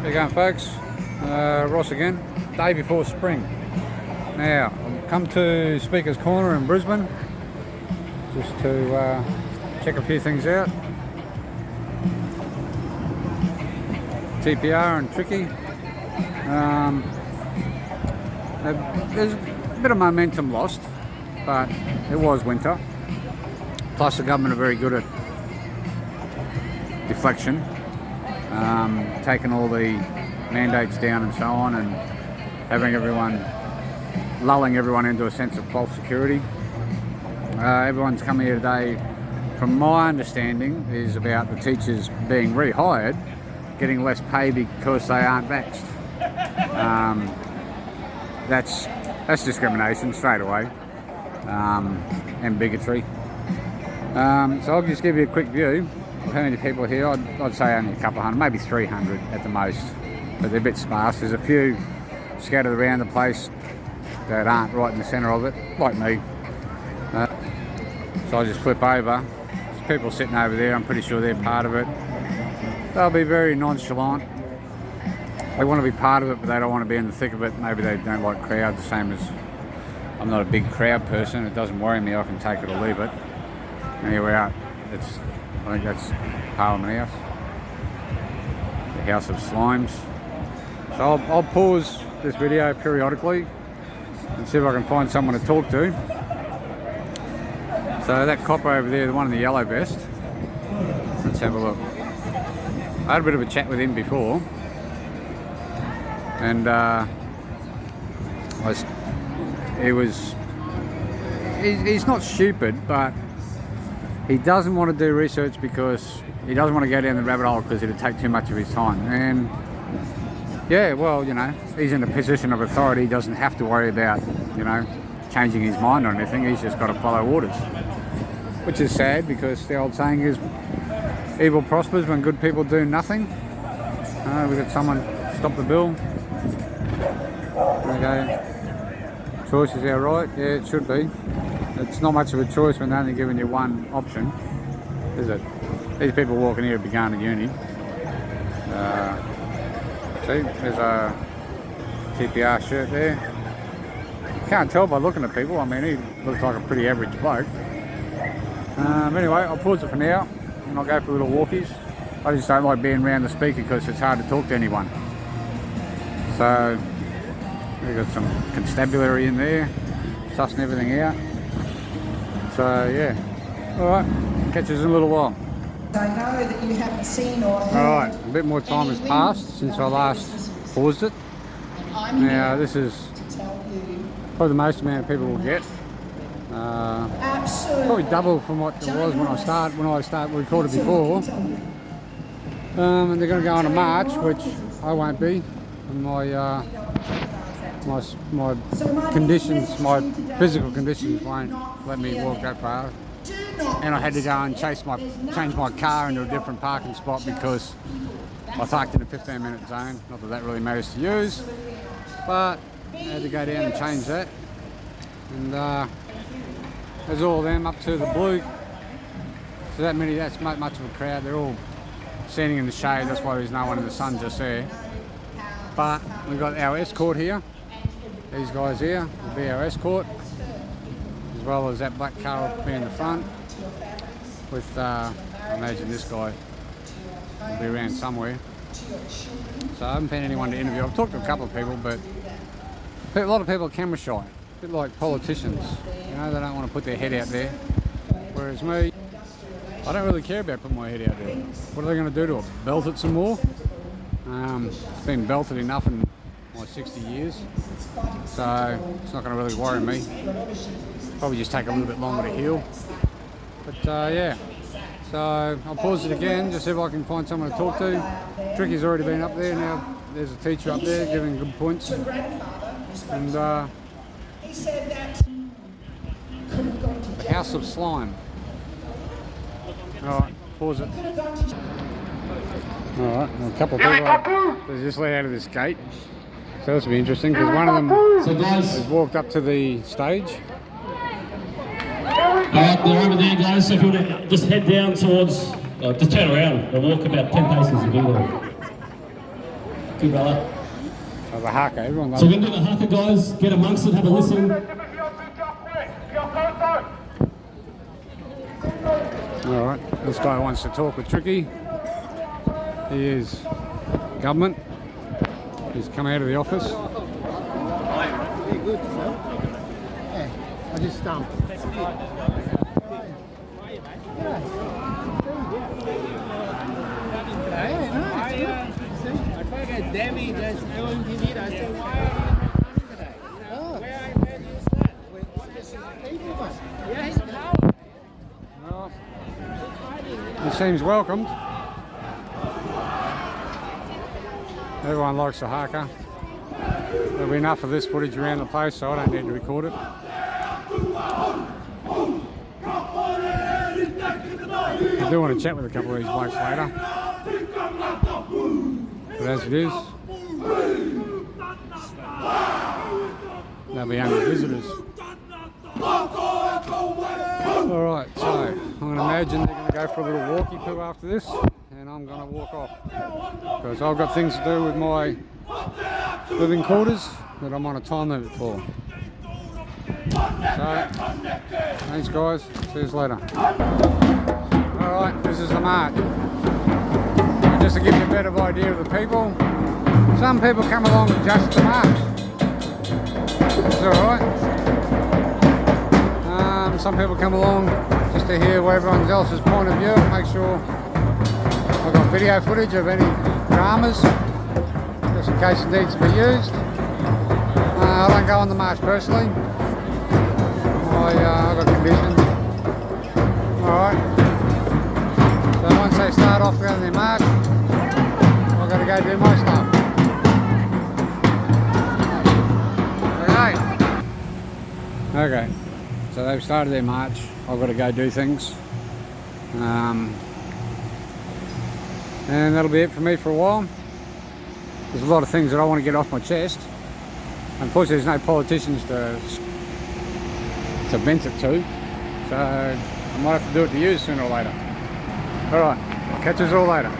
How you going, folks? Ross again. Day before spring. Now, I've come to Speaker's Corner in Brisbane just to check a few things out. TPR and Tricky. There's a bit of momentum lost, but it was winter. Plus the government are very good at deflection, taking all the mandates down and so on, and lulling everyone into a sense of false security. Everyone's come here today, from my understanding, is about the teachers being rehired, getting less pay because they aren't vaxxed. That's discrimination straight away, and bigotry. So I'll just give you a quick view of how many people here. I'd say only a couple hundred, maybe 300 at the most, but they're a bit sparse. There's a few scattered around the place that aren't right in the centre of it, like me. So I'll just flip over. There's people sitting over there, I'm pretty sure they're part of it. They'll be very nonchalant. They want to be part of it, but they don't want to be in the thick of it. Maybe they don't like crowds, the same as I'm not a big crowd person. It doesn't worry me, I can take it or leave it. Anyway, I think that's Parliament House, the House of Slimes. So I'll pause this video periodically and see if I can find someone to talk to. So that copper over there, the one in the yellow vest, let's have a look. I had a bit of a chat with him before, and he's not stupid, but he doesn't want to do research because he doesn't want to go down the rabbit hole because it'd take too much of his time. And yeah, well, you know, he's in a position of authority. He doesn't have to worry about, you know, changing his mind on anything. He's just got to follow orders, which is sad because the old saying is evil prospers when good people do nothing. We've got someone stop the bill. Okay, choice is our right. Yeah, it should be. It's not much of a choice when they're only giving you one option, is it? These people walking here be going to uni. See, there's a TPR shirt there. You can't tell by looking at people. I mean, he looks like a pretty average bloke. Anyway, I'll pause it for now and I'll go for little walkies. I just don't like being around the speaker because it's hard to talk to anyone. So, we've got some constabulary in there, sussing everything out. So yeah, alright, catch us in a little while. I know that you haven't seen or heard. Alright, a bit more time has passed since I last paused it. Now this is probably the most amount of people will get. Probably double from what it was when I started recorded before. And they're going to go on a march, which I won't be. And my conditions, my physical conditions won't let me walk that far. And I had to go and change my car into a different parking spot because I parked in a 15-minute zone. Not that that really matters to use, but I had to go down and change that. And there's all of them up to the blue. So that's much of a crowd. They're all standing in the shade, that's why there's no one in the sun just there. But we've got our escort here. These guys here will be our escort, as well as that black car will be in the front with, I imagine this guy will be around somewhere. So I haven't found anyone to interview. I've talked to a couple of people, but a lot of people are camera shy, a bit like politicians. You know, they don't want to put their head out there. Whereas me, I don't really care about putting my head out there. What are they going to do to it? Belt it some more? It's been belted enough in my 60 years, so it's not going to really worry me. Probably just take a little bit longer to heal. But yeah, so I'll pause it again, just see if I can find someone to talk to. Tricky's already been up there, now there's a teacher up there giving good points. And the House of Slime. Alright, pause it. Alright, a couple of people they just let out of this gate. So this will be interesting because one of them has walked up to the stage. Alright, they're over there, guys. So if you want to just head down towards, just turn around and walk about 10 paces and be there. Good brother. So the haka, everyone loves So we're going to do the haka, guys. Get amongst it, have a listen. Alright, this guy wants to talk with Tricky. He is government. He's come out of the office. Very good, sir. Yeah, I just I forget Debbie that's going to need us. So why are you coming today? You know, where do you start? What is the people? Yeah, he's a coward. Well, he seems welcomed. Everyone likes the haka. There'll be enough of this footage around the place, so I don't need to record it. I do want to chat with a couple of these blokes later. But as it is, they'll be only visitors. Alright, so I'm going to imagine they're going to go for a little walkie poo after this, and I'm going to walk off. Because I've got things to do with my living quarters that I'm on a time limit for. So, thanks guys, see you later. Alright, this is the march. And just to give you a better idea of the people, some people come along just to march. It's alright. Some people come along just to hear everyone else's point of view and make sure I've got video footage of any dramas, just in case it needs to be used. I don't go on the march personally. I've got conditions. Alright. So once they start off down their march, I've got to go do my stuff. Okay. So they've started their march. I've got to go do things. And that'll be it for me for a while. There's a lot of things that I want to get off my chest. Unfortunately, there's no politicians to vent it to. So I might have to do it to you sooner or later. Alright, I'll catch us all later.